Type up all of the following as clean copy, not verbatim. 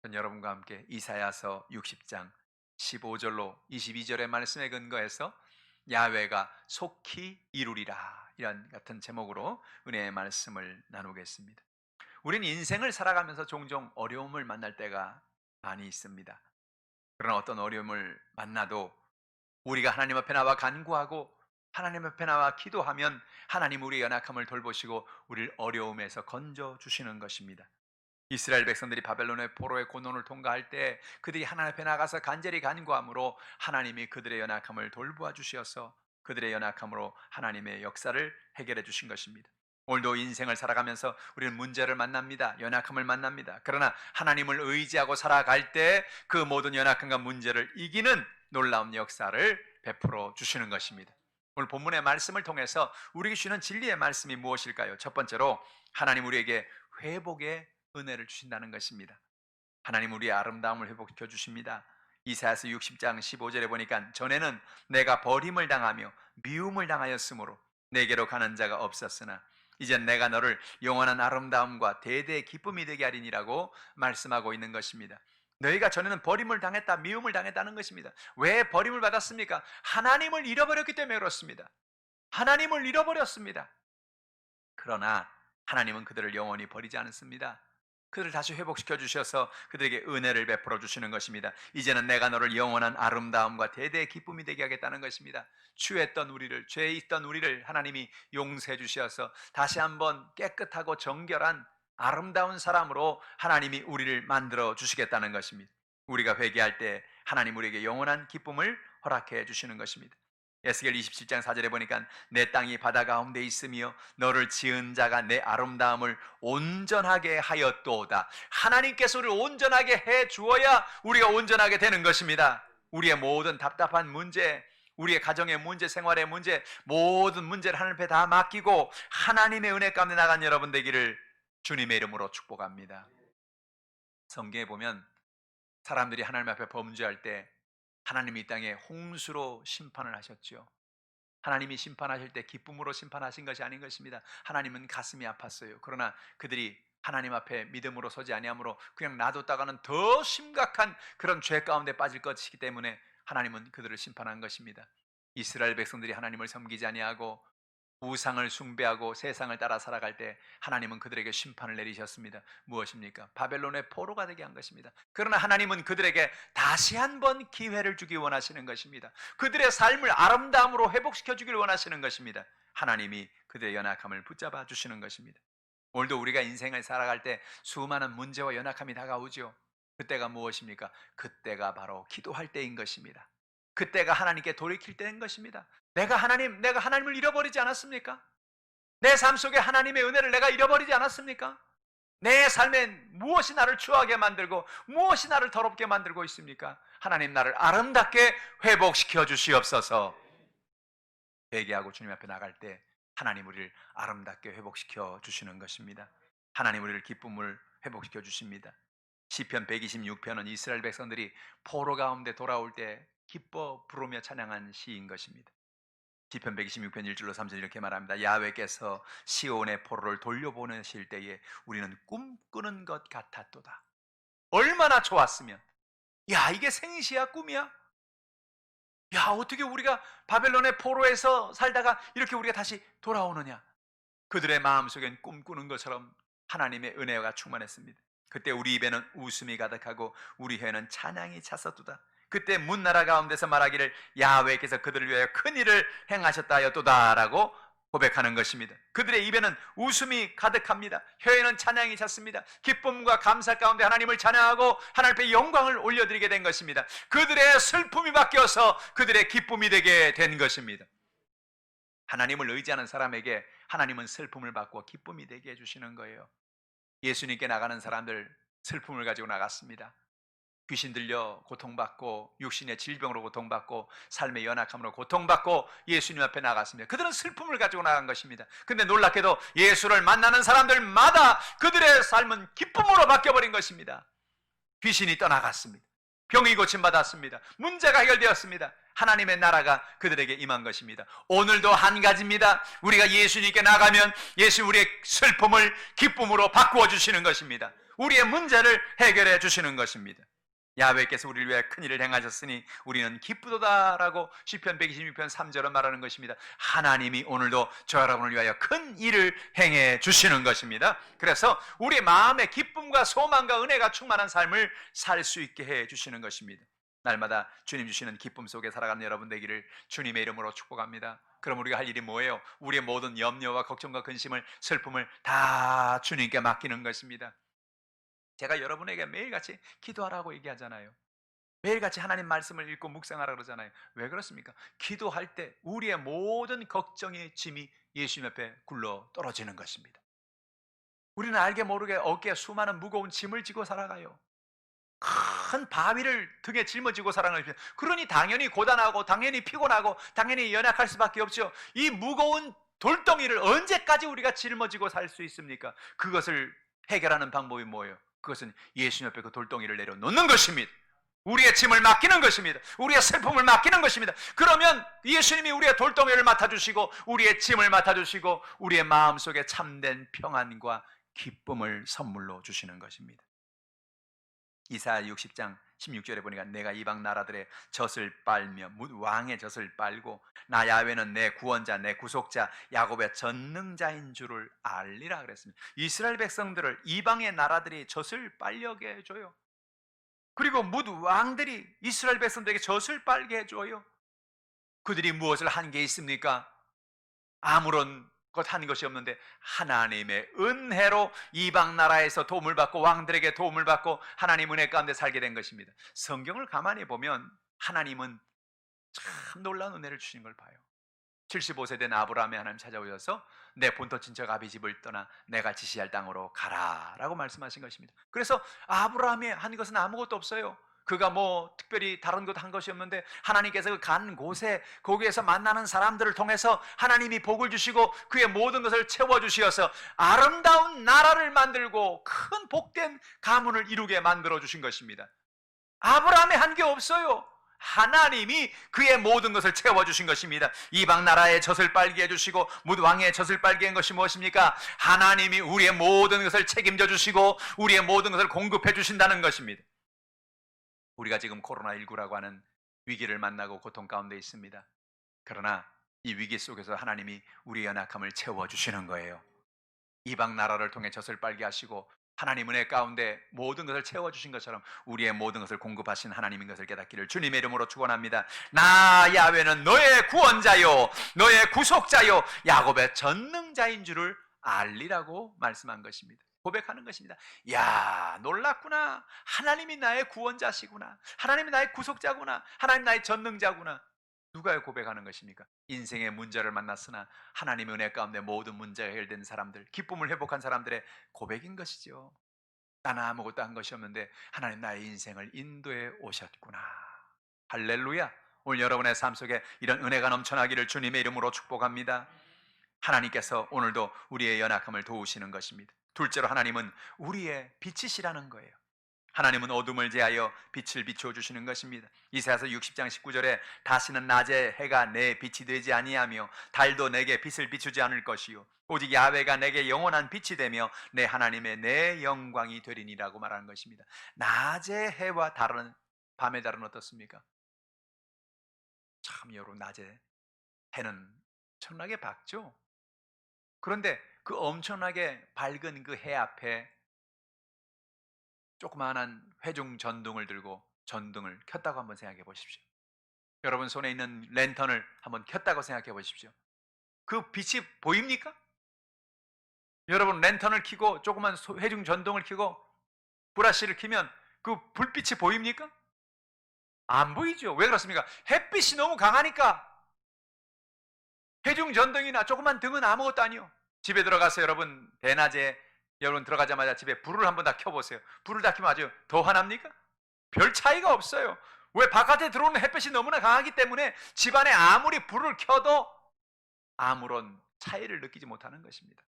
전 여러분과 함께 이사야서 60장 15절로 22절의 말씀에 근거해서 야훼가 속히 이루리라, 이런 같은 제목으로 은혜의 말씀을 나누겠습니다. 우린 인생을 살아가면서 종종 어려움을 만날 때가 많이 있습니다. 그러나 어떤 어려움을 만나도 우리가 하나님 앞에 나와 간구하고 하나님 앞에 나와 기도하면 하나님 우리의 연약함을 돌보시고 우리를 어려움에서 건져 주시는 것입니다. 이스라엘 백성들이 바벨론의 포로의 고난을 통과할 때 그들이 하나님 앞에 나가서 간절히 간구함으로 하나님이 그들의 연약함을 돌보아 주셔서 그들의 연약함으로 하나님의 역사를 해결해 주신 것입니다. 오늘도 인생을 살아가면서 우리는 문제를 만납니다. 연약함을 만납니다. 그러나 하나님을 의지하고 살아갈 때 그 모든 연약함과 문제를 이기는 놀라운 역사를 베풀어 주시는 것입니다. 오늘 본문의 말씀을 통해서 우리에게 주시는 진리의 말씀이 무엇일까요? 첫 번째로 하나님 우리에게 회복의 은혜를 주신다는 것입니다. 하나님 우리의 아름다움을 회복시켜 주십니다. 이사야서 60장 15절에 보니까 전에는 내가 버림을 당하며 미움을 당하였으므로 내게로 가는 자가 없었으나 이젠 내가 너를 영원한 아름다움과 대대의 기쁨이 되게 하리니라고 말씀하고 있는 것입니다. 너희가 전에는 버림을 당했다, 미움을 당했다는 것입니다. 왜 버림을 받았습니까? 하나님을 잃어버렸기 때문에 그렇습니다. 하나님을 잃어버렸습니다. 그러나 하나님은 그들을 영원히 버리지 않습니다. 그들을 다시 회복시켜 주셔서 그들에게 은혜를 베풀어 주시는 것입니다. 이제는 내가 너를 영원한 아름다움과 대대의 기쁨이 되게 하겠다는 것입니다. 추했던 우리를, 죄에 있던 우리를 하나님이 용서해 주셔서 다시 한번 깨끗하고 정결한 아름다운 사람으로 하나님이 우리를 만들어 주시겠다는 것입니다. 우리가 회개할 때 하나님 우리에게 영원한 기쁨을 허락해 주시는 것입니다. 에스겔 27장 4절에 보니까 내 땅이 바다 가운데 있으며 너를 지은 자가 내 아름다움을 온전하게 하였도다. 하나님께서 우리를 온전하게 해 주어야 우리가 온전하게 되는 것입니다. 우리의 모든 답답한 문제, 우리의 가정의 문제, 생활의 문제, 모든 문제를 하나님 앞에 다 맡기고 하나님의 은혜 가운데 나간 여러분 되기를 주님의 이름으로 축복합니다. 성경에 보면 사람들이 하나님 앞에 범죄할 때 하나님이 이 땅에 홍수로 심판을 하셨죠. 하나님이 심판하실 때 기쁨으로 심판하신 것이 아닌 것입니다. 하나님은 가슴이 아팠어요. 그러나 그들이 하나님 앞에 믿음으로 서지 아니하므로 그냥 놔뒀다가는 더 심각한 그런 죄 가운데 빠질 것이기 때문에 하나님은 그들을 심판한 것입니다. 이스라엘 백성들이 하나님을 섬기지 아니하고 우상을 숭배하고 세상을 따라 살아갈 때 하나님은 그들에게 심판을 내리셨습니다. 무엇입니까? 바벨론의 포로가 되게 한 것입니다. 그러나 하나님은 그들에게 다시 한번 기회를 주기 원하시는 것입니다. 그들의 삶을 아름다움으로 회복시켜 주기를 원하시는 것입니다. 하나님이 그들의 연약함을 붙잡아 주시는 것입니다. 오늘도 우리가 인생을 살아갈 때 수많은 문제와 연약함이 다가오죠. 그때가 무엇입니까? 그때가 바로 기도할 때인 것입니다. 그때가 하나님께 돌이킬 때인 것입니다. 내가 하나님을 잃어버리지 않았습니까? 내 삶 속에 하나님의 은혜를 내가 잃어버리지 않았습니까? 내 삶에 무엇이 나를 추하게 만들고 무엇이 나를 더럽게 만들고 있습니까? 하나님 나를 아름답게 회복시켜 주시옵소서. 회개하고 주님 앞에 나갈 때 하나님 우리를 아름답게 회복시켜 주시는 것입니다. 하나님 우리를 기쁨을 회복시켜 주십니다. 시편 126편은 이스라엘 백성들이 포로 가운데 돌아올 때 기뻐 부르며 찬양한 시인 것입니다. 시편 126편 1절로 3절 이렇게 말합니다. 야훼께서 시온의 포로를 돌려보내실 때에 우리는 꿈꾸는 것 같았도다. 얼마나 좋았으면, 야 이게 생시야 꿈이야? 야 어떻게 우리가 바벨론의 포로에서 살다가 이렇게 우리가 다시 돌아오느냐? 그들의 마음속엔 꿈꾸는 것처럼 하나님의 은혜가 충만했습니다. 그때 우리 입에는 웃음이 가득하고 우리 혀에는 찬양이 찼었도다. 그때 문나라 가운데서 말하기를 야훼께서 그들을 위하여 큰 일을 행하셨다 하였도다라고 고백하는 것입니다. 그들의 입에는 웃음이 가득합니다. 혀에는 찬양이 찼습니다. 기쁨과 감사 가운데 하나님을 찬양하고 하나님 앞에 영광을 올려드리게 된 것입니다. 그들의 슬픔이 바뀌어서 그들의 기쁨이 되게 된 것입니다. 하나님을 의지하는 사람에게 하나님은 슬픔을 받고 기쁨이 되게 해주시는 거예요. 예수님께 나가는 사람들 슬픔을 가지고 나갔습니다. 귀신 들려 고통받고 육신의 질병으로 고통받고 삶의 연약함으로 고통받고 예수님 앞에 나갔습니다. 그들은 슬픔을 가지고 나간 것입니다. 근데 놀랍게도 예수를 만나는 사람들마다 그들의 삶은 기쁨으로 바뀌어버린 것입니다. 귀신이 떠나갔습니다. 병이 고침받았습니다. 문제가 해결되었습니다. 하나님의 나라가 그들에게 임한 것입니다. 오늘도 한 가지입니다. 우리가 예수님께 나가면 예수 우리의 슬픔을 기쁨으로 바꾸어 주시는 것입니다. 우리의 문제를 해결해 주시는 것입니다. 야훼께서 우리를 위해 큰 일을 행하셨으니 우리는 기쁘도다라고 시편 126편 3절은 말하는 것입니다. 하나님이 오늘도 저 여러분을 위하여 큰 일을 행해 주시는 것입니다. 그래서 우리 마음에 기쁨과 소망과 은혜가 충만한 삶을 살 수 있게 해 주시는 것입니다. 날마다 주님 주시는 기쁨 속에 살아가는 여러분 되기를 주님의 이름으로 축복합니다. 그럼 우리가 할 일이 뭐예요? 우리의 모든 염려와 걱정과 근심을, 슬픔을 다 주님께 맡기는 것입니다. 제가 여러분에게 매일같이 기도하라고 얘기하잖아요. 매일같이 하나님 말씀을 읽고 묵상하라 그러잖아요. 왜 그렇습니까? 기도할 때 우리의 모든 걱정의 짐이 예수님 앞에 굴러 떨어지는 것입니다. 우리는 알게 모르게 어깨에 수많은 무거운 짐을 지고 살아가요. 큰 바위를 등에 짊어지고 살아가는 것입니다. 그러니 당연히 고단하고 당연히 피곤하고 당연히 연약할 수밖에 없죠. 이 무거운 돌덩이를 언제까지 우리가 짊어지고 살 수 있습니까? 그것을 해결하는 방법이 뭐예요? 그것은 예수님 앞에 그 돌덩이를 내려놓는 것입니다. 우리의 짐을 맡기는 것입니다. 우리의 슬픔을 맡기는 것입니다. 그러면 예수님이 우리의 돌덩이를 맡아주시고 우리의 짐을 맡아주시고 우리의 마음속에 참된 평안과 기쁨을 선물로 주시는 것입니다. 이사야 60장 16절에 보니까 내가 이방 나라들의 젖을 빨며 왕의 젖을 빨고 나 야훼는 내 구원자 내 구속자 야곱의 전능자인 줄을 알리라 그랬습니다. 이스라엘 백성들을 이방의 나라들이 젖을 빨려게 해줘요. 그리고 왕들이 이스라엘 백성들에게 젖을 빨게 해줘요. 그들이 무엇을 한 게 있습니까? 아무런 것 한 것이 없는데 하나님의 은혜로 이방 나라에서 도움을 받고 왕들에게 도움을 받고 하나님 은혜 가운데 살게 된 것입니다. 성경을 가만히 보면 하나님은 참 놀라운 은혜를 주신 걸 봐요. 75세 된 아브라함이 하나님 찾아오셔서 내 본토 친척 아비 집을 떠나 내가 지시할 땅으로 가라 라고 말씀하신 것입니다. 그래서 아브라함이 한 것은 아무것도 없어요. 그가 뭐 특별히 다른 것 한 것이 없는데 하나님께서 간 곳에 거기에서 만나는 사람들을 통해서 하나님이 복을 주시고 그의 모든 것을 채워주시어서 아름다운 나라를 만들고 큰 복된 가문을 이루게 만들어 주신 것입니다. 아브라함이 한 게 없어요. 하나님이 그의 모든 것을 채워주신 것입니다. 이방 나라의 젖을 빨게 해주시고 왕의 젖을 빨게 한 것이 무엇입니까? 하나님이 우리의 모든 것을 책임져 주시고 우리의 모든 것을 공급해 주신다는 것입니다. 우리가 지금 코로나19라고 하는 위기를 만나고 고통 가운데 있습니다. 그러나 이 위기 속에서 하나님이 우리의 연약함을 채워주시는 거예요. 이방 나라를 통해 젖을 빨게 하시고 하나님 은혜 가운데 모든 것을 채워주신 것처럼 우리의 모든 것을 공급하신 하나님인 것을 깨닫기를 주님의 이름으로 축원합니다. 나 야훼는 너의 구원자요 너의 구속자요 야곱의 전능자인 줄을 알리라고 말씀한 것입니다. 고백하는 것입니다. 야, 놀랐구나. 하나님이 나의 구원자시구나. 하나님이 나의 구속자구나. 하나님 나의 전능자구나. 누가 고백하는 것입니까? 인생의 문제를 만났으나 하나님의 은혜 가운데 모든 문제가 해결된 사람들, 기쁨을 회복한 사람들의 고백인 것이죠. 나는 아무것도 한 것이 없는데 하나님 나의 인생을 인도해 오셨구나. 할렐루야. 오늘 여러분의 삶 속에 이런 은혜가 넘쳐나기를 주님의 이름으로 축복합니다. 하나님께서 오늘도 우리의 연약함을 도우시는 것입니다. 둘째로 하나님은 우리의 빛이시라는 거예요. 하나님은 어둠을 제하여 빛을 비추어 주시는 것입니다. 이사야서 60장 19절에 다시는 낮에 해가 내 빛이 되지 아니하며 달도 내게 빛을 비추지 않을 것이요 오직 야훼가 내게 영원한 빛이 되며 내 하나님의 내 영광이 되리니라고 말하는 것입니다. 낮의 해와 달은 밤의 달은 어떻습니까? 참 여러분 낮에 해는 엄청나게 밝죠. 그런데 그 엄청나게 밝은 그 해 앞에 조그마한 회중 전등을 들고 전등을 켰다고 한번 생각해 보십시오. 여러분 손에 있는 랜턴을 한번 켰다고 생각해 보십시오. 그 빛이 보입니까? 여러분 랜턴을 켜고 조그만 회중 전등을 켜고 브라시를 켜면 그 불빛이 보입니까? 안 보이죠. 왜 그렇습니까? 햇빛이 너무 강하니까. 회중 전등이나 조그만 등은 아무것도 아니요. 집에 들어가서 여러분 대낮에 여러분 들어가자마자 집에 불을 한번 다 켜보세요. 불을 다 켜면 아주 더 환합니까? 별 차이가 없어요. 왜? 바깥에 들어오는 햇빛이 너무나 강하기 때문에 집안에 아무리 불을 켜도 아무런 차이를 느끼지 못하는 것입니다.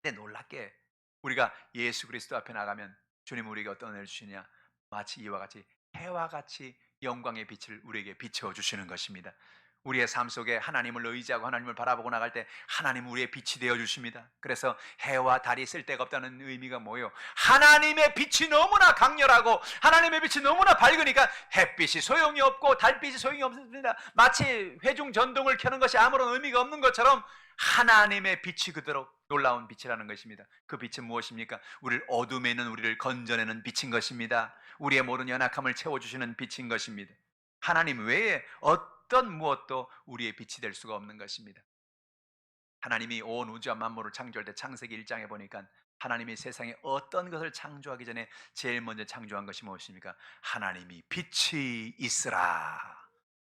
근데 놀랍게 우리가 예수 그리스도 앞에 나가면 주님 우리에게 어떤 은혜를 주시냐? 마치 이와 같이 해와 같이 영광의 빛을 우리에게 비춰 주시는 것입니다. 우리의 삶 속에 하나님을 의지하고 하나님을 바라보고 나갈 때 하나님은 우리의 빛이 되어 주십니다. 그래서 해와 달이 쓸데가 없다는 의미가 뭐예요? 하나님의 빛이 너무나 강렬하고 하나님의 빛이 너무나 밝으니까 햇빛이 소용이 없고 달빛이 소용이 없습니다. 마치 회중 전등을 켜는 것이 아무런 의미가 없는 것처럼 하나님의 빛이 그대로 놀라운 빛이라는 것입니다. 그 빛은 무엇입니까? 우리를 어둠에 있는 우리를 건져내는 빛인 것입니다. 우리의 모든 연약함을 채워주시는 빛인 것입니다. 하나님 외에 어떤 무엇도 우리의 빛이 될 수가 없는 것입니다. 하나님이 온 우주와 만물을 창조할 때 창세기 1장에 보니까 하나님이 세상에 어떤 것을 창조하기 전에 제일 먼저 창조한 것이 무엇입니까? 하나님이 빛이 있으라.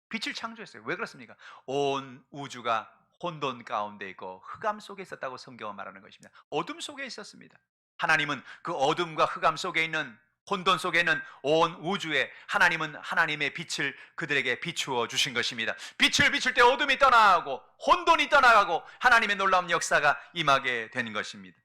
빛을 창조했어요. 왜 그렇습니까? 온 우주가 혼돈 가운데 있고 흑암 속에 있었다고 성경은 말하는 것입니다. 어둠 속에 있었습니다. 하나님은 그 어둠과 흑암 속에 있는 혼돈 속에 있는 온 우주에 하나님은 하나님의 빛을 그들에게 비추어 주신 것입니다. 빛을 비출 때 어둠이 떠나가고 혼돈이 떠나가고 하나님의 놀라운 역사가 임하게 된 것입니다.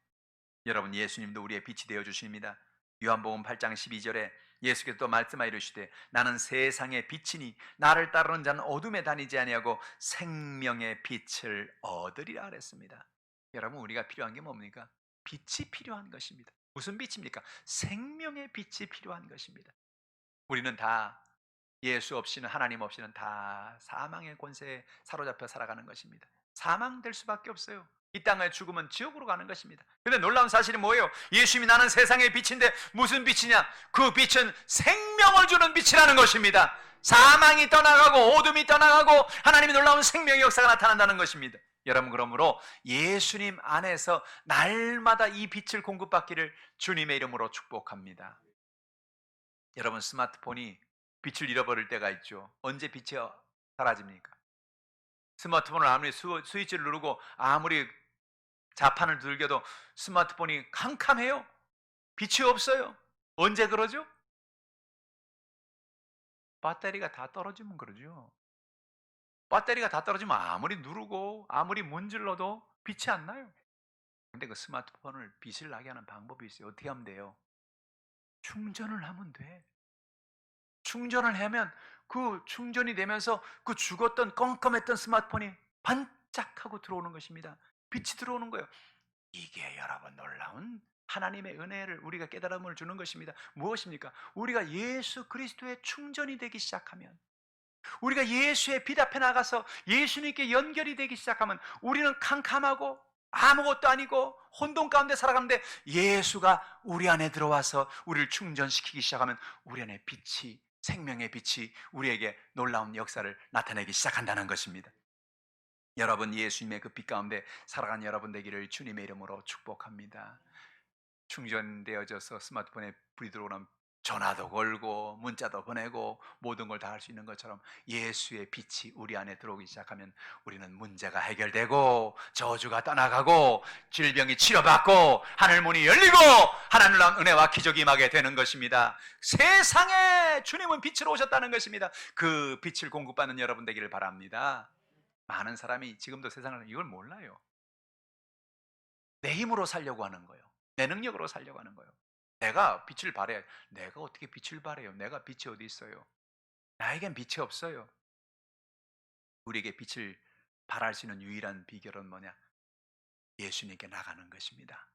여러분, 예수님도 우리의 빛이 되어 주십니다. 요한복음 8장 12절에 예수께서 또 말씀하여 이르시되 나는 세상의 빛이니 나를 따르는 자는 어둠에 다니지 아니하고 생명의 빛을 얻으리라 그랬습니다. 여러분, 우리가 필요한 게 뭡니까? 빛이 필요한 것입니다. 무슨 빛입니까? 생명의 빛이 필요한 것입니다. 우리는 다 예수 없이는, 하나님 없이는 다 사망의 권세에 사로잡혀 살아가는 것입니다. 사망될 수밖에 없어요. 이 땅의 죽으면 지옥으로 가는 것입니다. 그런데 놀라운 사실이 뭐예요? 예수님이 나는 세상의 빛인데 무슨 빛이냐? 그 빛은 생명을 주는 빛이라는 것입니다. 사망이 떠나가고 어둠이 떠나가고 하나님의 놀라운 생명의 역사가 나타난다는 것입니다. 여러분, 그러므로 예수님 안에서 날마다 이 빛을 공급받기를 주님의 이름으로 축복합니다. 여러분, 스마트폰이 빛을 잃어버릴 때가 있죠. 언제 빛이 사라집니까? 스마트폰을 아무리 스위치를 누르고 아무리 자판을 들겨도 스마트폰이 캄캄해요. 빛이 없어요. 언제 그러죠? 배터리가 다 떨어지면 그러죠. 배터리가 다 떨어지면 아무리 누르고 아무리 문질러도 빛이 안 나요. 근데 그 스마트폰을 빛을 나게 하는 방법이 있어요. 어떻게 하면 돼요? 충전을 하면 돼. 충전을 하면 그 충전이 되면서 그 죽었던 껌껌했던 스마트폰이 반짝하고 들어오는 것입니다. 빛이 들어오는 거예요. 이게 여러분 놀라운 하나님의 은혜를 우리가 깨달음을 주는 것입니다. 무엇입니까? 우리가 예수 그리스도의 충전이 되기 시작하면, 우리가 예수의 빛 앞에 나가서 예수님께 연결이 되기 시작하면 우리는 캄캄하고 아무것도 아니고 혼돈 가운데 살아가는데 예수가 우리 안에 들어와서 우리를 충전시키기 시작하면 우리 안에 빛이, 생명의 빛이 우리에게 놀라운 역사를 나타내기 시작한다는 것입니다. 여러분, 예수님의 그 빛 가운데 살아가는 여러분 되기를 주님의 이름으로 축복합니다. 충전되어져서 스마트폰에 불이 들어오면 전화도 걸고 문자도 보내고 모든 걸 다 할 수 있는 것처럼 예수의 빛이 우리 안에 들어오기 시작하면 우리는 문제가 해결되고 저주가 떠나가고 질병이 치료받고 하늘 문이 열리고 하나님의 은혜와 기적이 임하게 되는 것입니다. 세상에 주님은 빛으로 오셨다는 것입니다. 그 빛을 공급받는 여러분 되기를 바랍니다. 많은 사람이 지금도 세상을 이걸 몰라요. 내 힘으로 살려고 하는 거예요. 내 능력으로 살려고 하는 거예요. 내가 빛을 발해. 내가 어떻게 빛을 발해요? 내가 빛이 어디 있어요? 나에겐 빛이 없어요. 우리에게 빛을 발할 수 있는 유일한 비결은 뭐냐? 예수님께 나가는 것입니다.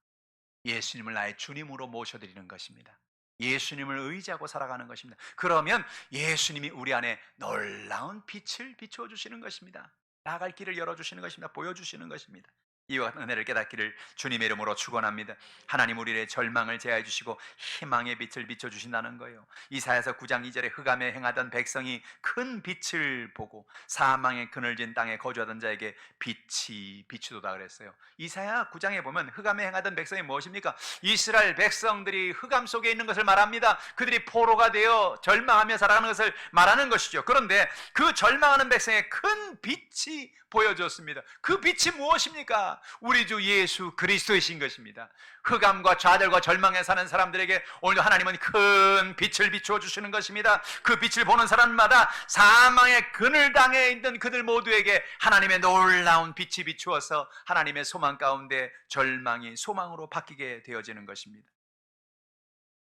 예수님을 나의 주님으로 모셔드리는 것입니다. 예수님을 의지하고 살아가는 것입니다. 그러면 예수님이 우리 안에 놀라운 빛을 비추어 주시는 것입니다. 나아갈 길을 열어주시는 것입니다. 보여주시는 것입니다. 이와 같은 은혜를 깨닫기를 주님의 이름으로 축원합니다. 하나님, 우리의 절망을 제하여 주시고 희망의 빛을 비춰주신다는 거예요. 이사야서 9장 2절에 흑암에 행하던 백성이 큰 빛을 보고 사망의 그늘진 땅에 거주하던 자에게 빛이 비추도다 그랬어요. 이사야 9장에 보면 흑암에 행하던 백성이 무엇입니까? 이스라엘 백성들이 흑암 속에 있는 것을 말합니다. 그들이 포로가 되어 절망하며 살아가는 것을 말하는 것이죠. 그런데 그 절망하는 백성의 큰 빛이 보여줬습니다. 그 빛이 무엇입니까? 우리 주 예수 그리스도이신 것입니다. 흑암과 좌절과 절망에 사는 사람들에게 오늘도 하나님은 큰 빛을 비추어 주시는 것입니다. 그 빛을 보는 사람마다 사망의 그늘당에 있는 그들 모두에게 하나님의 놀라운 빛이 비추어서 하나님의 소망 가운데 절망이 소망으로 바뀌게 되어지는 것입니다.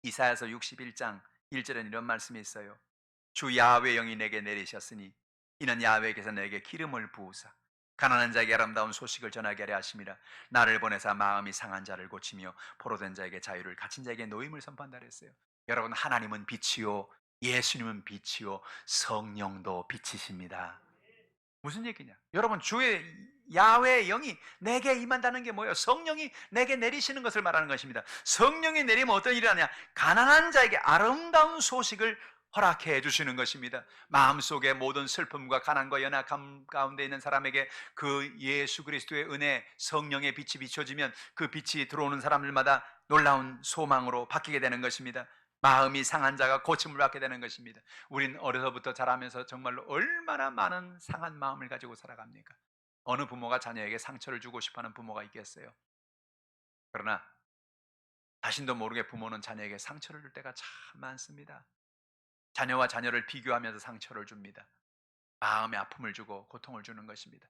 이사야서 61장 1절에는 이런 말씀이 있어요. 주 야훼의 영이 내게 내리셨으니 이는 야훼께서 내게 기름을 부으사 가난한 자에게 아름다운 소식을 전하게 하려 하심이라. 나를 보내사 마음이 상한 자를 고치며 포로된 자에게 자유를, 갇힌 자에게 노임을 선포한다 그랬어요. 여러분, 하나님은 빛이요, 예수님은 빛이요, 성령도 빛이십니다. 무슨 얘기냐? 여러분, 주의 야훼의 영이 내게 임한다는 게 뭐예요? 성령이 내게 내리시는 것을 말하는 것입니다. 성령이 내리면 어떤 일이 하냐? 가난한 자에게 아름다운 소식을 허락해 주시는 것입니다. 마음속에 모든 슬픔과 가난과 연약함 가운데 있는 사람에게 그 예수 그리스도의 은혜, 성령의 빛이 비춰지면 그 빛이 들어오는 사람들마다 놀라운 소망으로 바뀌게 되는 것입니다. 마음이 상한 자가 고침을 받게 되는 것입니다. 우린 어려서부터 자라면서 정말로 얼마나 많은 상한 마음을 가지고 살아갑니까? 어느 부모가 자녀에게 상처를 주고 싶어하는 부모가 있겠어요? 그러나 자신도 모르게 부모는 자녀에게 상처를 줄 때가 참 많습니다. 자녀와 자녀를 비교하면서 상처를 줍니다. 마음의 아픔을 주고 고통을 주는 것입니다.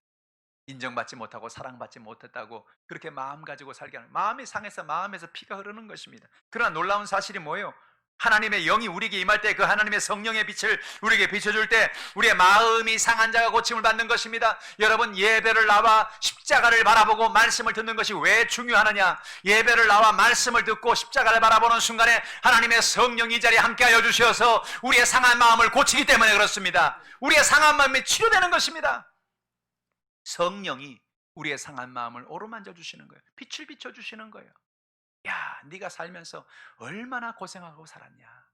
인정받지 못하고 사랑받지 못했다고 그렇게 마음 가지고 살게 하는, 마음이 상해서 마음에서 피가 흐르는 것입니다. 그러나 놀라운 사실이 뭐예요? 하나님의 영이 우리에게 임할 때, 그 하나님의 성령의 빛을 우리에게 비춰줄 때 우리의 마음이 상한 자가 고침을 받는 것입니다. 여러분, 예배를 나와 십자가를 바라보고 말씀을 듣는 것이 왜 중요하느냐? 예배를 나와 말씀을 듣고 십자가를 바라보는 순간에 하나님의 성령이 이 자리에 함께하여 주셔서 우리의 상한 마음을 고치기 때문에 그렇습니다. 우리의 상한 마음이 치료되는 것입니다. 성령이 우리의 상한 마음을 어루만져 주시는 거예요. 빛을 비춰 주시는 거예요. 야, 네가 살면서 얼마나 고생하고 살았냐.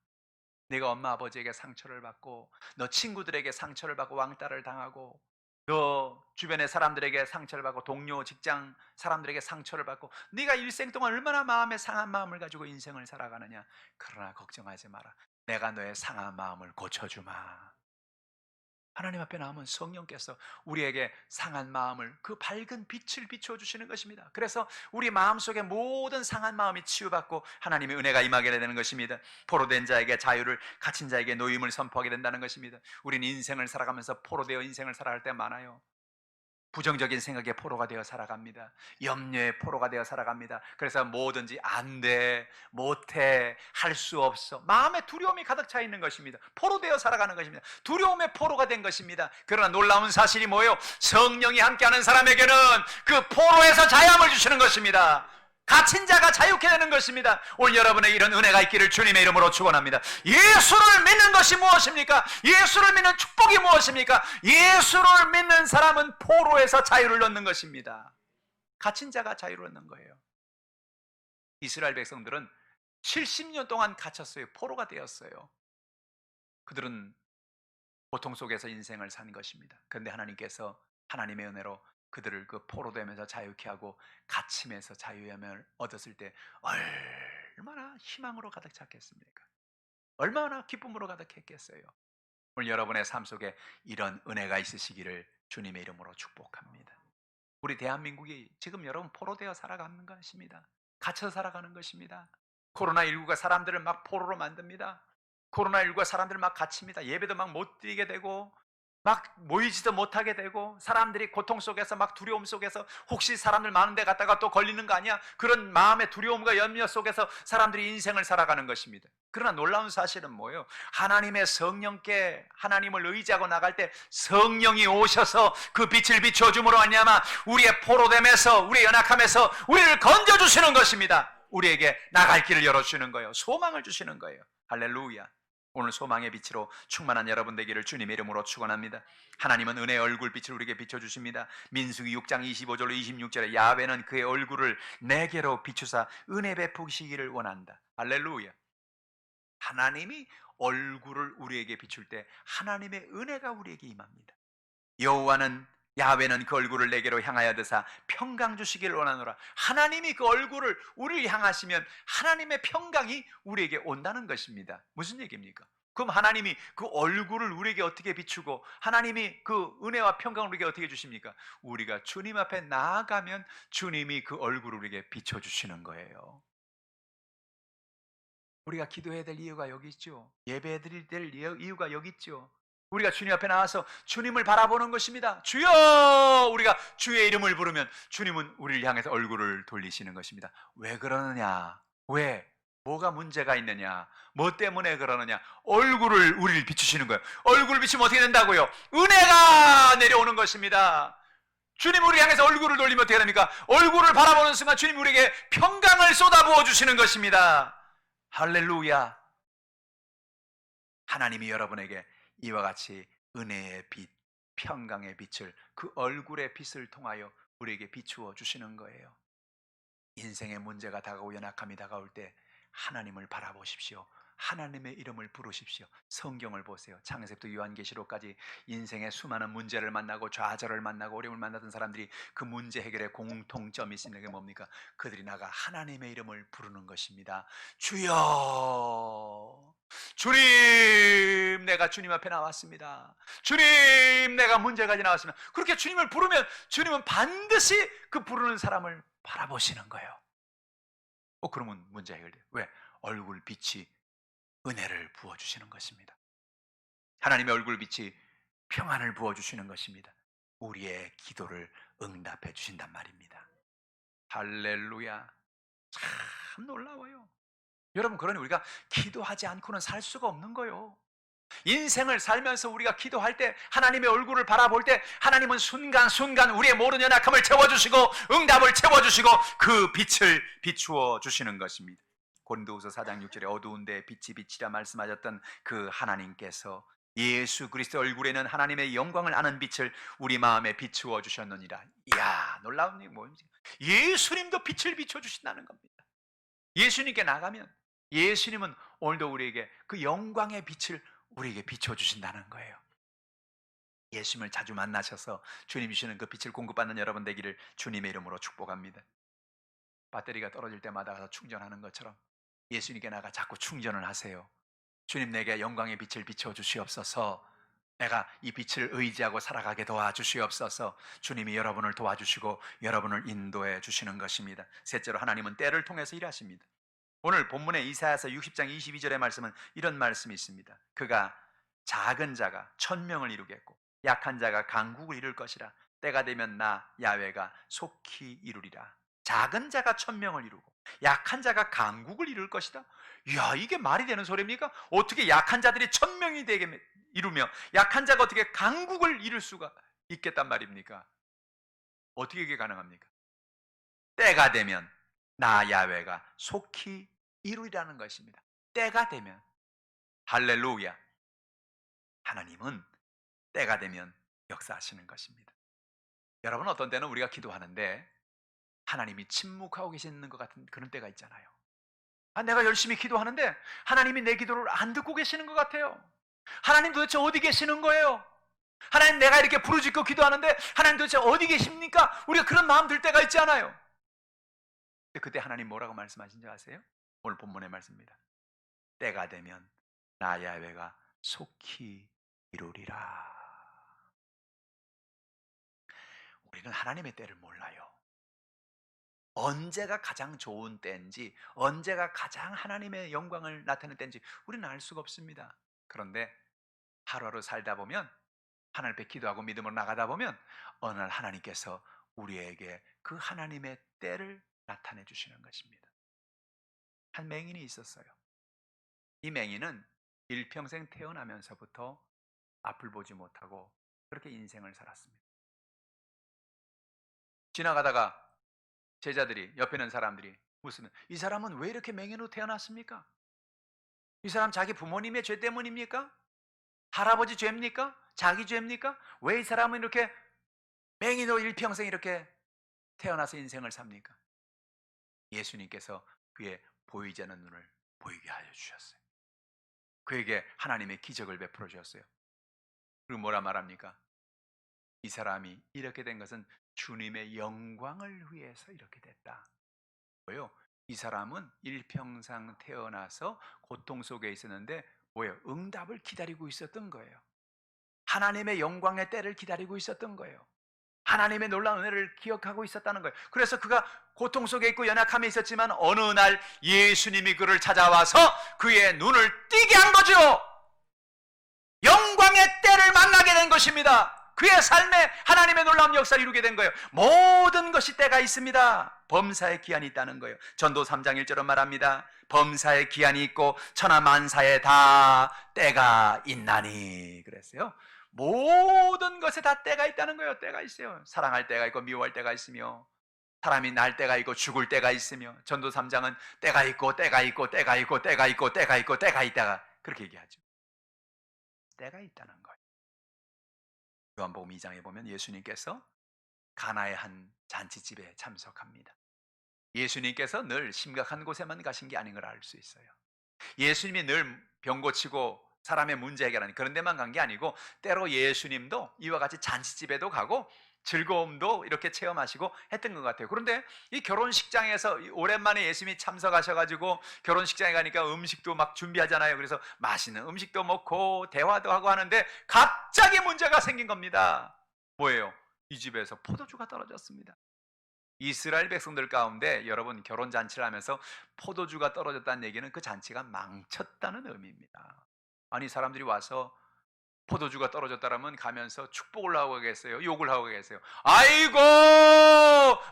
네가 엄마 아버지에게 상처를 받고, 너 친구들에게 상처를 받고 왕따를 당하고, 너 주변의 사람들에게 상처를 받고, 동료 직장 사람들에게 상처를 받고, 네가 일생 동안 얼마나 마음에 상한 마음을 가지고 인생을 살아가느냐. 그러나 걱정하지 마라. 내가 너의 상한 마음을 고쳐주마. 하나님 앞에 나오면 성령께서 우리에게 상한 마음을, 그 밝은 빛을 비춰주시는 것입니다. 그래서 우리 마음속에 모든 상한 마음이 치유받고 하나님의 은혜가 임하게 되는 것입니다. 포로된 자에게 자유를, 갇힌 자에게 노임을 선포하게 된다는 것입니다. 우리는 인생을 살아가면서 포로되어 인생을 살아갈 때 많아요. 부정적인 생각에 포로가 되어 살아갑니다. 염려의 포로가 되어 살아갑니다. 그래서 뭐든지 안 돼, 못해, 할 수 없어, 마음에 두려움이 가득 차 있는 것입니다. 포로되어 살아가는 것입니다. 두려움의 포로가 된 것입니다. 그러나 놀라운 사실이 뭐예요? 성령이 함께하는 사람에게는 그 포로에서 자유함을 주시는 것입니다. 갇힌 자가 자유케 되는 것입니다. 오늘 여러분에게 이런 은혜가 있기를 주님의 이름으로 축원합니다. 예수를 믿는 것이 무엇입니까? 예수를 믿는 축복이 무엇입니까? 예수를 믿는 사람은 포로에서 자유를 얻는 것입니다. 갇힌 자가 자유를 얻는 거예요. 이스라엘 백성들은 70년 동안 갇혔어요. 포로가 되었어요. 그들은 고통 속에서 인생을 산 것입니다. 그런데 하나님께서 하나님의 은혜로 그들을 그 포로되면서 자유케 하고 갇힘에서 자유함을 얻었을 때 얼마나 희망으로 가득 찼겠습니까? 얼마나 기쁨으로 가득했겠어요? 오늘 여러분의 삶 속에 이런 은혜가 있으시기를 주님의 이름으로 축복합니다. 우리 대한민국이 지금 여러분 포로되어 살아가는 것입니다. 갇혀 살아가는 것입니다. 코로나19가 사람들을 막 포로로 만듭니다. 코로나19가 사람들을 막 갇힙니다. 예배도 막 못 드리게 되고 막 모이지도 못하게 되고, 사람들이 고통 속에서 막 두려움 속에서 혹시 사람들 많은 데 갔다가 또 걸리는 거 아니야? 그런 마음의 두려움과 염려 속에서 사람들이 인생을 살아가는 것입니다. 그러나 놀라운 사실은 뭐예요? 하나님의 성령께 하나님을 의지하고 나갈 때 성령이 오셔서 그 빛을 비춰줌으로 말미암아 우리의 포로됨에서, 우리의 연약함에서 우리를 건져주시는 것입니다. 우리에게 나갈 길을 열어주시는 거예요. 소망을 주시는 거예요. 할렐루야. 오늘 소망의 빛으로 충만한 여러분 되기를 주님의 이름으로 축원합니다. 하나님은 은혜의 얼굴빛을 우리에게 비춰주십니다. 민수기 6장 25절로 26절에 야훼는 그의 얼굴을 내게로 비추사 은혜 베푸시기를 원한다. 할렐루야. 하나님이 얼굴을 우리에게 비출 때 하나님의 은혜가 우리에게 임합니다. 여호와는, 야훼는 그 얼굴을 내게로 향하여 드사 평강 주시기를 원하노라. 하나님이 그 얼굴을 우리를 향하시면 하나님의 평강이 우리에게 온다는 것입니다. 무슨 얘기입니까? 그럼 하나님이 그 얼굴을 우리에게 어떻게 비추고 하나님이 그 은혜와 평강을 우리에게 어떻게 주십니까? 우리가 주님 앞에 나아가면 주님이 그 얼굴을 우리에게 비춰주시는 거예요. 우리가 기도해야 될 이유가 여기 있죠. 예배드릴 될 이유가 여기 있죠. 우리가 주님 앞에 나와서 주님을 바라보는 것입니다. 주여! 우리가 주의 이름을 부르면 주님은 우리를 향해서 얼굴을 돌리시는 것입니다. 왜 그러느냐? 왜? 뭐가 문제가 있느냐? 뭐 때문에 그러느냐? 얼굴을 우리를 비추시는 거예요. 얼굴을 비추면 어떻게 된다고요? 은혜가 내려오는 것입니다. 주님 우리 향해서 얼굴을 돌리면 어떻게 됩니까? 얼굴을 바라보는 순간 주님 우리에게 평강을 쏟아부어 주시는 것입니다. 할렐루야. 하나님이 여러분에게 이와 같이 은혜의 빛, 평강의 빛을 그 얼굴의 빛을 통하여 우리에게 비추어 주시는 거예요. 인생의 문제가 다가오고 연약함이 다가올 때 하나님을 바라보십시오. 하나님의 이름을 부르십시오. 성경을 보세요. 창세부터 요한계시록까지 인생의 수많은 문제를 만나고 좌절을 만나고 어려움을 만나던 사람들이 그 문제 해결에 공통점이 있는 게 뭡니까? 그들이 나가 하나님의 이름을 부르는 것입니다. 주여, 주님, 내가 주님 앞에 나왔습니다. 주님, 내가 문제가 나왔습니다. 그렇게 주님을 부르면 주님은 반드시 그 부르는 사람을 바라보시는 거예요. 그러면 문제 해결돼요. 왜? 얼굴 빛이 은혜를 부어주시는 것입니다. 하나님의 얼굴 빛이 평안을 부어주시는 것입니다. 우리의 기도를 응답해 주신단 말입니다. 할렐루야. 참 놀라워요. 여러분, 그러니 우리가 기도하지 않고는 살 수가 없는 거예요. 인생을 살면서 우리가 기도할 때 하나님의 얼굴을 바라볼 때 하나님은 순간순간 우리의 모든 연약함을 채워주시고 응답을 채워주시고 그 빛을 비추어 주시는 것입니다. 고린도후서 4장 6절에 어두운 데 빛이 비치라 말씀하셨던 그 하나님께서 예수 그리스도 얼굴에는 하나님의 영광을 아는 빛을 우리 마음에 비추어 주셨느니라. 이야, 놀라운 일이 뭐지? 예수님도 빛을 비춰 주신다는 겁니다. 예수님께 나가면 예수님은 오늘도 우리에게 그 영광의 빛을 우리에게 비춰 주신다는 거예요. 예수님을 자주 만나셔서 주님 주시는 그 빛을 공급받는 여러분 되기를 주님의 이름으로 축복합니다. 배터리가 떨어질 때마다 가서 충전하는 것처럼 예수님께 나가 자꾸 충전을 하세요. 주님, 내게 영광의 빛을 비춰 주시옵소서. 내가 이 빛을 의지하고 살아가게 도와주시옵소서. 주님이 여러분을 도와주시고 여러분을 인도해 주시는 것입니다. 셋째로, 하나님은 때를 통해서 일하십니다. 오늘 본문의 이사야서 60장 22절의 말씀은 이런 말씀이 있습니다. 그가 작은 자가 천명을 이루겠고 약한 자가 강국을 이룰 것이라. 때가 되면 나 야훼가 속히 이루리라. 작은 자가 천명을 이루고 약한 자가 강국을 이룰 것이다. 이야, 이게 말이 되는 소리입니까? 어떻게 약한 자들이 천명이 되게 이루며 약한 자가 어떻게 강국을 이룰 수가 있겠단 말입니까? 어떻게 이게 가능합니까? 때가 되면 나 야훼가 속히 이루리라는 것입니다. 때가 되면. 할렐루야. 하나님은 때가 되면 역사하시는 것입니다. 여러분, 어떤 때는 우리가 기도하는데 하나님이 침묵하고 계시는 것 같은 그런 때가 있잖아요. 내가 열심히 기도하는데 하나님이 내 기도를 안 듣고 계시는 것 같아요. 하나님 도대체 어디 계시는 거예요? 하나님, 내가 이렇게 부르짖고 기도하는데 하나님 도대체 어디 계십니까? 우리가 그런 마음 들 때가 있지 않아요? 그때 하나님 뭐라고 말씀하신지 아세요? 오늘 본문의 말씀입니다. 때가 되면 나 야훼가 속히 이루리라. 우리는 하나님의 때를 몰라요. 언제가 가장 좋은 때인지, 언제가 가장 하나님의 영광을 나타내는 때인지 우리는 알 수가 없습니다. 그런데 하루하루 살다 보면, 하나님 앞에 기도하고 믿음으로 나가다 보면 어느 날 하나님께서 우리에게 그 하나님의 때를 나타내 주시는 것입니다. 한 맹인이 있었어요. 이 맹인은 일평생 태어나면서부터 앞을 보지 못하고 그렇게 인생을 살았습니다. 지나가다가 제자들이, 옆에 있는 사람들이 묻으면, 이 사람은 왜 이렇게 맹인으로 태어났습니까? 이 사람 자기 부모님의 죄 때문입니까? 할아버지 죄입니까? 자기 죄입니까? 왜 이 사람은 이렇게 맹인으로 일평생 이렇게 태어나서 인생을 삽니까? 예수님께서 그의 보이지 않는 눈을 보이게 하여 주셨어요. 그에게 하나님의 기적을 베풀어 주셨어요. 그리고 뭐라 말합니까? 이 사람이 이렇게 된 것은 주님의 영광을 위해서 이렇게 됐다. 뭐예요? 이 사람은 일평생 태어나서 고통 속에 있었는데 뭐예요? 응답을 기다리고 있었던 거예요. 하나님의 영광의 때를 기다리고 있었던 거예요. 하나님의 놀라운 은혜를 기억하고 있었다는 거예요. 그래서 그가 고통 속에 있고 연약함에 있었지만 어느 날 예수님이 그를 찾아와서 그의 눈을 띄게 한 거죠. 영광의 때를 만나게 된 것입니다. 그의 삶에 하나님의 놀라운 역사를 이루게 된 거예요. 모든 것이 때가 있습니다. 범사에 기한이 있다는 거예요. 전도 3장 1절은 말합니다. 범사에 기한이 있고 천하만사에 다 때가 있나니 그랬어요. 모든 것에 다 때가 있다는 거예요. 때가 있어요. 사랑할 때가 있고 미워할 때가 있으며, 사람이 날 때가 있고 죽을 때가 있으며, 전도 3장은 때가 있고 때가 있고 때가 있고 때가 있고 때가 있고 때가 있다가 그렇게 얘기하죠. 때가 있다는 거예요. 요한복음 2장에 보면 예수님께서 가나의 한 잔치집에 참석합니다. 예수님께서 늘 심각한 곳에만 가신 게 아닌 걸 알 수 있어요. 예수님이 늘 병 고치고 사람의 문제 해결하는 그런 데만 간 게 아니고, 때로 예수님도 이와 같이 잔치집에도 가고 즐거움도 이렇게 체험하시고 했던 것 같아요. 그런데 이 결혼식장에서 오랜만에 예수님이 참석하셔가지고 결혼식장에 가니까 음식도 막 준비하잖아요. 그래서 맛있는 음식도 먹고 대화도 하고 하는데 갑자기 문제가 생긴 겁니다. 뭐예요? 이 집에서 포도주가 떨어졌습니다. 이스라엘 백성들 가운데 여러분, 결혼 잔치를 하면서 포도주가 떨어졌다는 얘기는 그 잔치가 망쳤다는 의미입니다. 아니, 사람들이 와서 포도주가 떨어졌다라면 가면서 축복을 하고 계세요? 욕을 하고 계세요? 아이고,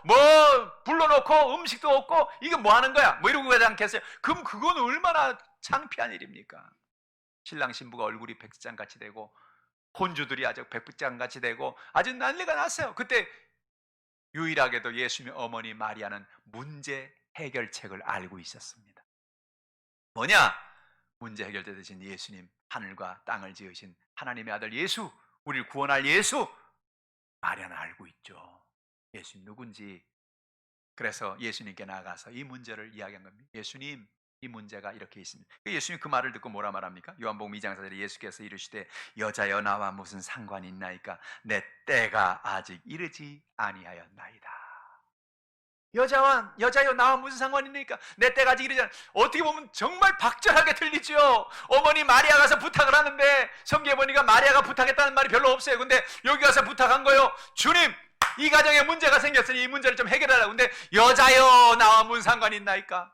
뭐 불러놓고 음식도 없고 이게 뭐 하는 거야? 뭐 이러고 가지 않겠어요? 그럼 그건 얼마나 창피한 일입니까? 신랑 신부가 얼굴이 백지장같이 되고 혼주들이 아주 백지장같이 되고 아주 난리가 났어요. 그때 유일하게도 예수님의 어머니 마리아는 문제 해결책을 알고 있었습니다. 뭐냐? 문제 해결자 되신 예수님, 하늘과 땅을 지으신 하나님의 아들 예수, 우리를 구원할 예수, 마리아는 알고 있죠. 예수님 누군지. 그래서 예수님께 나가서 이 문제를 이야기한 겁니다. 예수님, 이 문제가 이렇게 있습니다. 예수님 그 말을 듣고 뭐라 말합니까? 요한복음 2장 4절에 예수께서 이르시되 여자여 나와 무슨 상관이 있나이까? 내 때가 아직 이르지 아니하였나이다. 여자여 나와 무슨 상관이 있니까? 내 때가 아직 이르지 않. 어떻게 보면 정말 박절하게 들리죠. 어머니 마리아 가서 부탁을 하는데 성경에 보니까 마리아가 부탁했다는 말이 별로 없어요. 근데 여기 가서 부탁한 거예요. 주님, 이 가정에 문제가 생겼으니 이 문제를 좀 해결하라고. 근데 여자여 나와 무슨 상관이 있나이까?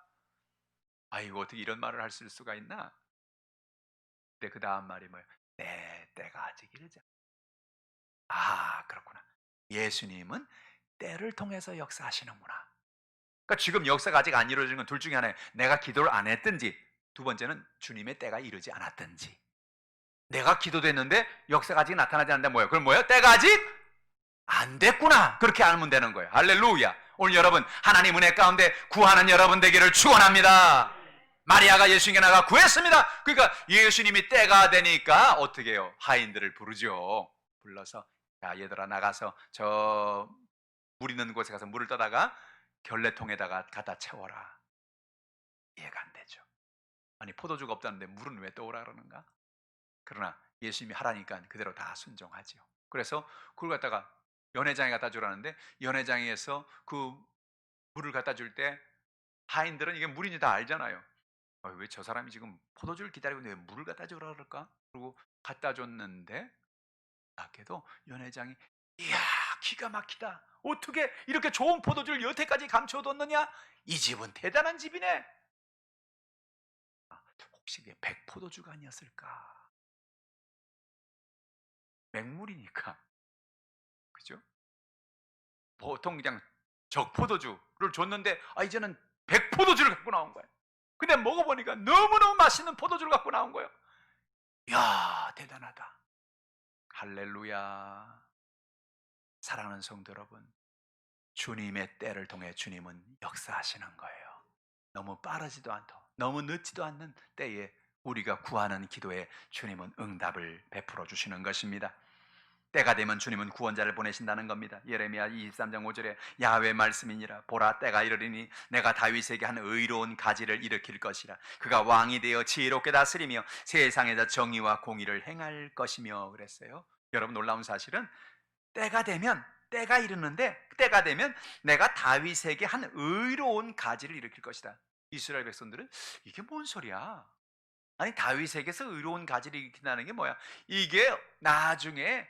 아이고, 어떻게 이런 말을 할 수가 있나? 근데 그 다음 말이 뭐예요? 내 때가 아직 이르지 않. 아, 그렇구나. 예수님은 때를 통해서 역사하시는구나. 그러니까 지금 역사가 아직 안 이루어진 건 둘 중에 하나예요. 내가 기도를 안 했든지, 두 번째는 주님의 때가 이르지 않았든지. 내가 기도됐는데 역사가 아직 나타나지 않는다. 뭐예요? 그럼 뭐예요? 때가 아직 안 됐구나. 그렇게 알면 되는 거예요. 할렐루야. 오늘 여러분, 하나님 은혜 가운데 구하는 여러분 되기를 축원합니다. 마리아가 예수님께 나가 구했습니다. 그러니까 예수님이 때가 되니까 어떻게 해요? 하인들을 부르죠. 불러서 야, 얘들아, 나가서 저 물 있는 곳에 가서 물을 떠다가 결례통에다가 갖다 채워라. 이해가 안 되죠. 아니, 포도주가 없다는데 물은 왜 떠오라 그러는가? 그러나 예수님이 하라니까 그대로 다 순종하죠. 그래서 그걸 갖다가 연회장에 갖다 주라는데, 연회장에서 그 물을 갖다 줄 때 하인들은 이게 물인지 다 알잖아요. 왜 저 사람이 지금 포도주를 기다리고 있는데 왜 물을 갖다 주라 그럴까? 그리고 갖다 줬는데 밖에도 연회장이 이야, 기가 막히다. 어떻게 이렇게 좋은 포도주를 여태까지 감춰뒀느냐? 이 집은 대단한 집이네. 혹시 이게 백포도주가 아니었을까? 맹물이니까, 그죠? 보통 그냥 적포도주를 줬는데 이제는 백포도주를 갖고 나온 거예요. 근데 먹어보니까 너무너무 맛있는 포도주를 갖고 나온 거예요. 이야, 대단하다. 할렐루야. 사랑하는 성도 여러분, 주님의 때를 통해 주님은 역사하시는 거예요. 너무 빠르지도 않고 너무 늦지도 않는 때에 우리가 구하는 기도에 주님은 응답을 베풀어 주시는 것입니다. 때가 되면 주님은 구원자를 보내신다는 겁니다. 예레미야 23장 5절에 야훼 말씀이니라. 보라, 때가 이르리니 내가 다윗에게 한 의로운 가지를 일으킬 것이라. 그가 왕이 되어 지혜롭게 다스리며 세상에서 정의와 공의를 행할 것이며 그랬어요. 여러분, 놀라운 사실은 때가 되면, 때가 이르는데 때가 되면 내가 다윗에게 한 의로운 가지를 일으킬 것이다. 이스라엘 백성들은 이게 뭔 소리야? 아니, 다윗에게서 의로운 가지를 일으킨다는 게 뭐야? 이게 나중에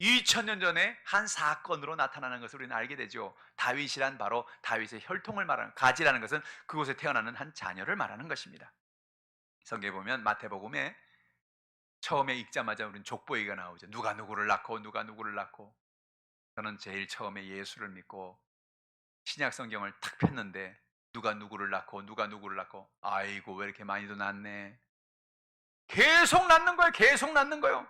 2000년 전에 한 사건으로 나타나는 것을 우리는 알게 되죠. 다윗이란 바로 다윗의 혈통을 말하는, 가지라는 것은 그곳에 태어나는 한 자녀를 말하는 것입니다. 성경에 보면 마태복음에 처음에 읽자마자 우리는 족보기가 나오죠. 누가 누구를 낳고 누가 누구를 낳고. 저는 제일 처음에 예수를 믿고 신약 성경을 탁 폈는데 누가 누구를 낳고 누가 누구를 낳고, 아이고 왜 이렇게 많이도 낳네. 계속 낳는 거예요. 계속 낳는 거예요.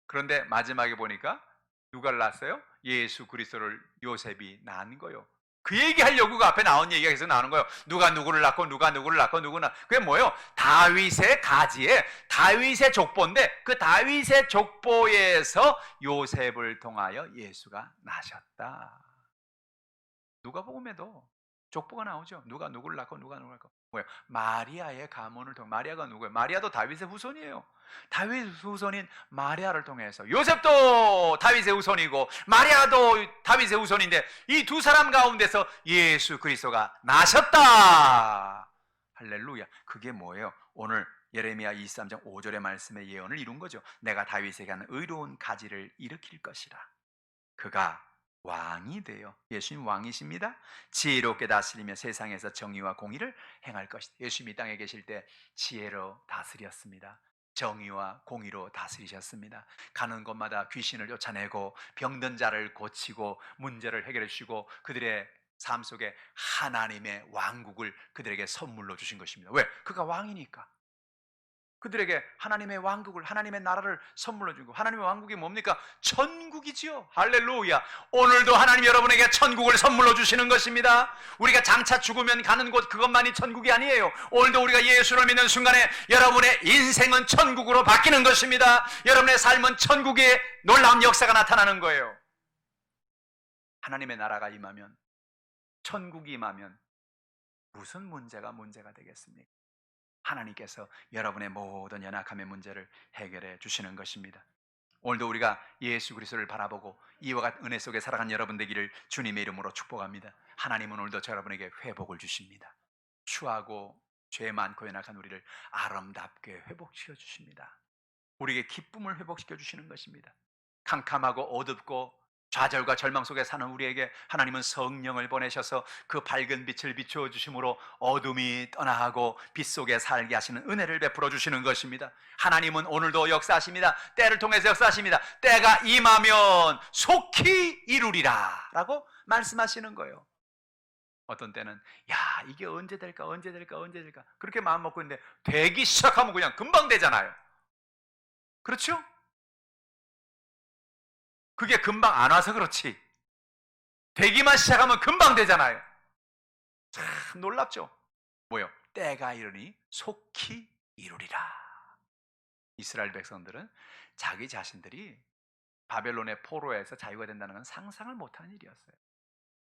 그런데 마지막에 보니까 누가를 낳았어요? 예수 그리스도를 요셉이 낳은 거예요. 그 얘기하려고 그 앞에 나온 얘기가 계속 나오는 거예요. 누가 누구를 낳고 누가 누구를 낳고 누구나. 그게 뭐예요? 다윗의 가지에 다윗의 족보인데 그 다윗의 족보에서 요셉을 통하여 예수가 나셨다. 누가복음에도 족보가 나오죠. 누가 누구를 낳고 누가 누구를 낳고. 뭐예요? 마리아의 가문을 통해. 마리아가 누구예요? 마리아도 다윗의 후손이에요. 다윗 후손인 마리아를 통해서 요셉도 다윗의 후손이고 마리아도 다윗의 후손인데 이 두 사람 가운데서 예수 그리스도가 나셨다. 할렐루야. 그게 뭐예요? 오늘 예레미야 23장 5절의 말씀의 예언을 이룬 거죠. 내가 다윗에게 하는 의로운 가지를 일으킬 것이라. 그가 왕이 되어, 예수님 왕이십니다. 지혜롭게 다스리며 세상에서 정의와 공의를 행할 것이다. 예수님이 땅에 계실 때 지혜로 다스렸습니다. 정의와 공의로 다스리셨습니다. 가는 곳마다 귀신을 쫓아내고 병든 자를 고치고 문제를 해결해 주시고 그들의 삶 속에 하나님의 왕국을 그들에게 선물로 주신 것입니다. 왜? 그가 왕이니까. 그들에게 하나님의 왕국을, 하나님의 나라를 선물로 주고, 하나님의 왕국이 뭡니까? 천국이지요. 할렐루야. 오늘도 하나님 여러분에게 천국을 선물로 주시는 것입니다. 우리가 장차 죽으면 가는 곳 그것만이 천국이 아니에요. 오늘도 우리가 예수를 믿는 순간에 여러분의 인생은 천국으로 바뀌는 것입니다. 여러분의 삶은 천국의 놀라운 역사가 나타나는 거예요. 하나님의 나라가 임하면, 천국이 임하면 무슨 문제가 되겠습니까? 하나님께서 여러분의 모든 연약함의 문제를 해결해 주시는 것입니다. 오늘도 우리가 예수 그리스도를 바라보고 이와 같은 은혜 속에 살아간 여러분 되기를 주님의 이름으로 축복합니다. 하나님은 오늘도 여러분에게 회복을 주십니다. 추하고 죄 많고 연약한 우리를 아름답게 회복시켜 주십니다. 우리에게 기쁨을 회복시켜 주시는 것입니다. 캄캄하고 어둡고 좌절과 절망 속에 사는 우리에게 하나님은 성령을 보내셔서 그 밝은 빛을 비추어 주심으로 어둠이 떠나가고 빛 속에 살게 하시는 은혜를 베풀어 주시는 것입니다. 하나님은 오늘도 역사하십니다. 때를 통해서 역사하십니다. 때가 임하면 속히 이루리라 라고 말씀하시는 거예요. 어떤 때는 야 이게 언제 될까 그렇게 마음 먹고 있는데 되기 시작하면 그냥 금방 되잖아요. 그렇죠? 그게 금방 안 와서 그렇지 되기만 시작하면 금방 되잖아요. 참 놀랍죠? 뭐요? 때가 이르니 속히 이루리라. 이스라엘 백성들은 자기 자신들이 바벨론의 포로에서 자유가 된다는 건 상상을 못하는 일이었어요.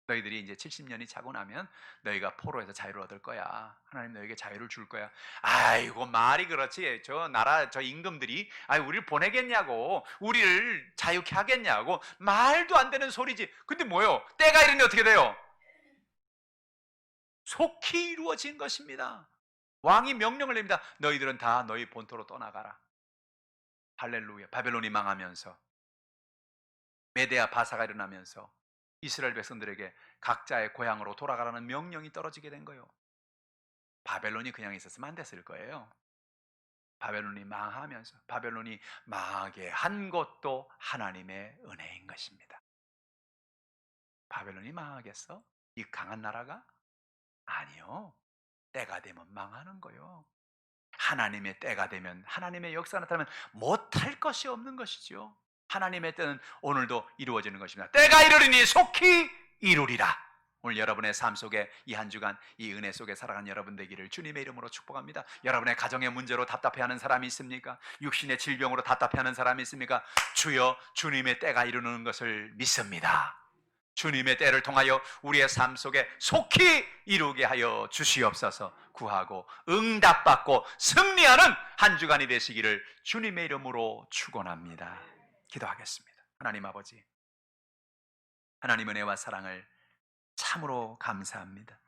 너희들이 이제 70년이 차고 나면 너희가 포로에서 자유를 얻을 거야. 하나님 너희에게 자유를 줄 거야. 아이고 말이 그렇지. 저 나라 저 임금들이 우리를 보내겠냐고, 우리를 자유케 하겠냐고 말도 안 되는 소리지. 근데 뭐요? 때가 이르니 어떻게 돼요? 속히 이루어진 것입니다. 왕이 명령을 냅니다. 너희들은 다 너희 본토로 떠나가라. 할렐루야. 바벨론이 망하면서 메데아 바사가 일어나면서 이스라엘 백성들에게 각자의 고향으로 돌아가라는 명령이 떨어지게 된 거예요. 바벨론이 그냥 있었으면 안 됐을 거예요. 바벨론이 망하면서, 바벨론이 망하게 한 것도 하나님의 은혜인 것입니다. 바벨론이 망하겠어? 이 강한 나라가? 아니요. 때가 되면 망하는 거예요. 하나님의 때가 되면, 하나님의 역사가 나타나면 못할 것이 없는 것이죠. 하나님의 때는 오늘도 이루어지는 것입니다. 때가 이르리니 속히 이루리라. 오늘 여러분의 삶 속에 이 한 주간 이 은혜 속에 살아간 여러분 되기를 주님의 이름으로 축복합니다. 여러분의 가정의 문제로 답답해하는 사람이 있습니까? 육신의 질병으로 답답해하는 사람이 있습니까? 주여, 주님의 때가 이루는 것을 믿습니다. 주님의 때를 통하여 우리의 삶 속에 속히 이루게 하여 주시옵소서. 구하고 응답받고 승리하는 한 주간이 되시기를 주님의 이름으로 축원합니다. 기도하겠습니다. 하나님 아버지, 하나님 은혜와 사랑을 참으로 감사합니다.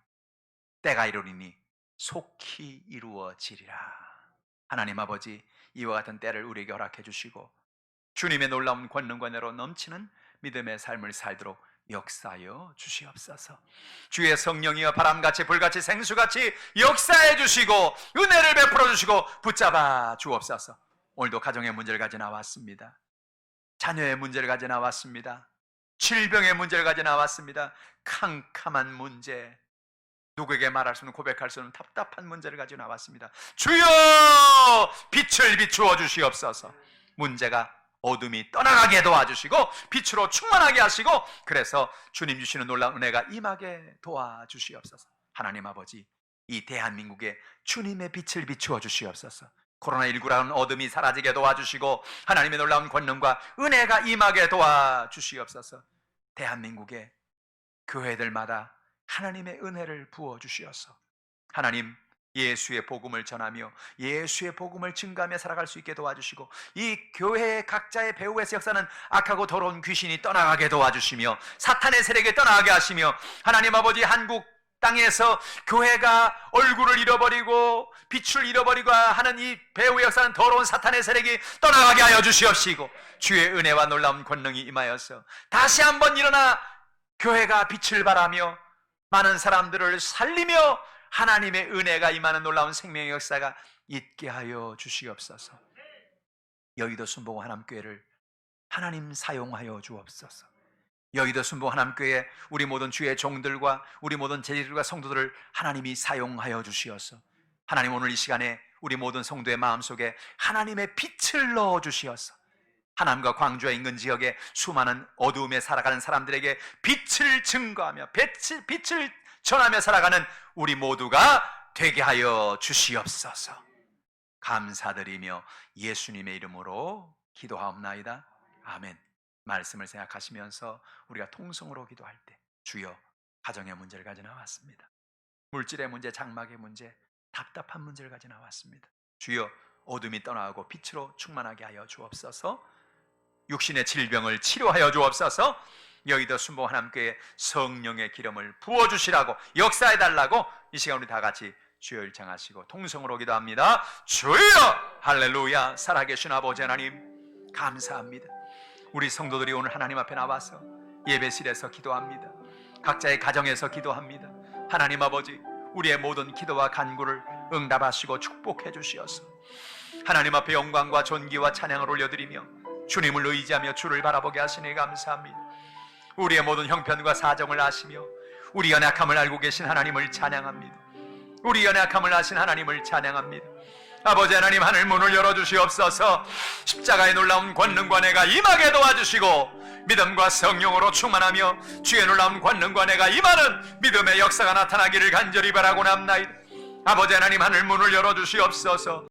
때가 이루리니 속히 이루어지리라. 하나님 아버지, 이와 같은 때를 우리에게 허락해 주시고 주님의 놀라운 권능과 은혜로 넘치는 믿음의 삶을 살도록 역사하여 주시옵소서. 주의 성령이여 바람같이 불같이 생수같이 역사해 주시고 은혜를 베풀어 주시고 붙잡아 주옵소서. 오늘도 가정의 문제를 가져 나왔습니다. 자녀의 문제를 가져 나왔습니다. 질병의 문제를 가져 나왔습니다. 캄캄한 문제, 누구에게 말할 수 없는, 고백할 수 없는 답답한 문제를 가지고 나왔습니다. 주여 빛을 비추어 주시옵소서. 문제가 어둠이 떠나가게 도와주시고 빛으로 충만하게 하시고, 그래서 주님 주시는 놀라운 은혜가 임하게 도와주시옵소서. 하나님 아버지, 이 대한민국에 주님의 빛을 비추어 주시옵소서. 코로나19라는 어둠이 사라지게 도와주시고 하나님의 놀라운 권능과 은혜가 임하게 도와주시옵소서. 대한민국의 교회들마다 하나님의 은혜를 부어주시어서 하나님, 예수의 복음을 전하며 예수의 복음을 증거하며 살아갈 수 있게 도와주시고, 이 교회의 각자의 배후에서 역사는 악하고 더러운 귀신이 떠나가게 도와주시며 사탄의 세력이 떠나가게 하시며, 하나님 아버지, 한국 땅에서 교회가 얼굴을 잃어버리고 빛을 잃어버리고 하는 이 배후의 역사는 더러운 사탄의 세력이 떠나가게 하여 주시옵시고, 주의 은혜와 놀라운 권능이 임하여서 다시 한번 일어나 교회가 빛을 발하며 많은 사람들을 살리며 하나님의 은혜가 임하는 놀라운 생명의 역사가 있게 하여 주시옵소서. 여의도 순복음 하남교회를 하나님 사용하여 주옵소서. 여의도 순복음 하남교회 우리 모든 주의 종들과 우리 모든 제자들과 성도들을 하나님이 사용하여 주시어서 하나님, 오늘 이 시간에 우리 모든 성도의 마음속에 하나님의 빛을 넣어 주시어서 하남과 광주와 인근 지역의 수많은 어두움에 살아가는 사람들에게 빛을 증거하며 빛을 전하며 살아가는 우리 모두가 되게 하여 주시옵소서. 감사드리며 예수님의 이름으로 기도하옵나이다. 아멘. 말씀을 생각하시면서 우리가 통성으로 기도할 때, 주여, 가정의 문제를 가져 나왔습니다. 물질의 문제, 장막의 문제, 답답한 문제를 가져 나왔습니다. 주여, 어둠이 떠나고 빛으로 충만하게 하여 주옵소서. 육신의 질병을 치료하여 주옵소서. 여의도 순복음 하남교회 성령의 기름을 부어주시라고, 역사해달라고 이 시간 우리 다 같이 주여 일창하시고 통성으로 기도합니다. 주여, 할렐루야. 살아계신 아버지 하나님, 감사합니다. 우리 성도들이 오늘 하나님 앞에 나와서 예배실에서 기도합니다. 각자의 가정에서 기도합니다. 하나님 아버지, 우리의 모든 기도와 간구를 응답하시고 축복해 주시어서 하나님 앞에 영광과 존귀와 찬양을 올려드리며 주님을 의지하며 주를 바라보게 하시니 감사합니다. 우리의 모든 형편과 사정을 아시며 우리 연약함을 알고 계신 하나님을 찬양합니다. 우리 연약함을 아신 하나님을 찬양합니다. 아버지 하나님, 하늘 문을 열어주시옵소서. 십자가의 놀라운 권능과 내가 임하게 도와주시고 믿음과 성령으로 충만하며 주의 놀라운 권능과 내가 임하는 믿음의 역사가 나타나기를 간절히 바라고 남나이다. 아버지 하나님, 하늘 문을 열어주시옵소서.